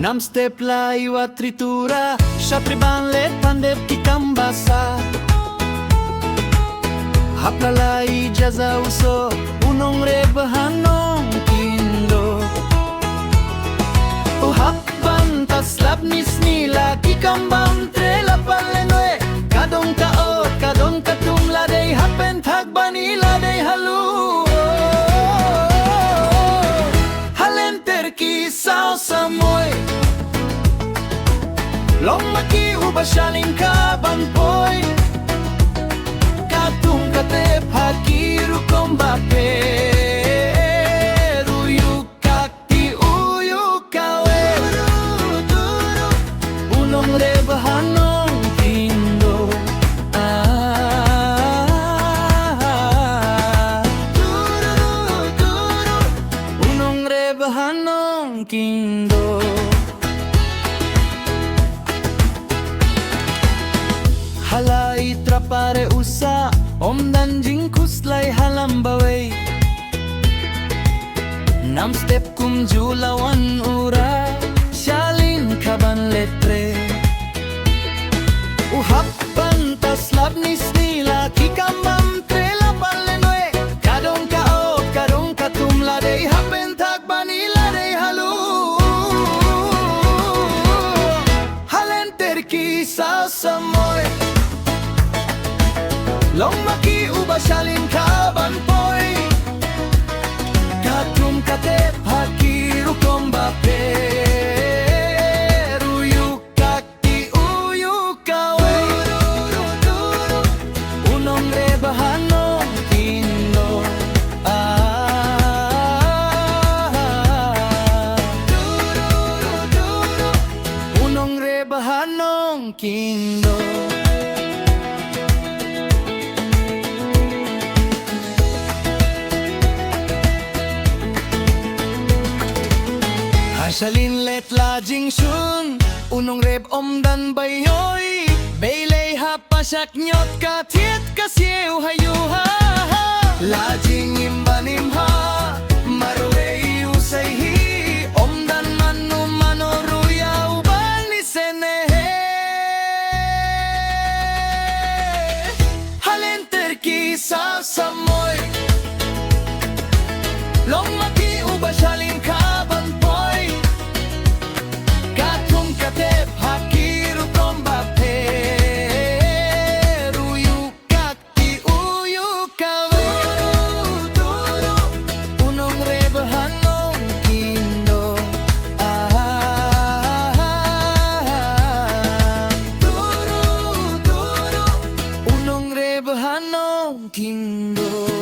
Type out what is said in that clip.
Nam step la iwa tritura, shatriban let pandep kikambasa. Hapla la i jaza uso, unong rebahanong kindo. Uhakban taslap nisnila, kikambam trela palenwe. Kadong kaot, kadong katumla day hapen tagbanila day halu. Halenter kisaw samoy. Long maki ubasyaling kabanpoy. Katung katep hakiru kombape. Ruyukak ti uyukawe. Unong rebahanong kindo. Unong rebahanong kindo. Halay trapare usa om danjing kuslay halambaway. Nam step kum julawan ura shalin kaban letre. Uhakban taslab nisnila kikambam trela palenwe. Kadong kaot kadong katumla day hapen tagbanila day halu. Halenter kisaw samoy. Long maki ubasyaling kabanpoy. Katum katep hakiru kombape. Ruyukak ti uyukawe. Unong rebahanong kindo. Unong rebahanong kindo. Salin let la jing shun, unong reb om dan bayoy. Baylay ha pasyak nyot ka tiet ka siew hayuha. La jing imbanim ha, marway usay hi. Om dan manu mano ruya ubal ni senehe. Halenter kisaw samoy. Long maki ubasyaling kabanpoy. Katung katep hakiru kombape. Ruyukak ti uyukawe. Unong rebahanong kindo. Unong rebahanong kindo.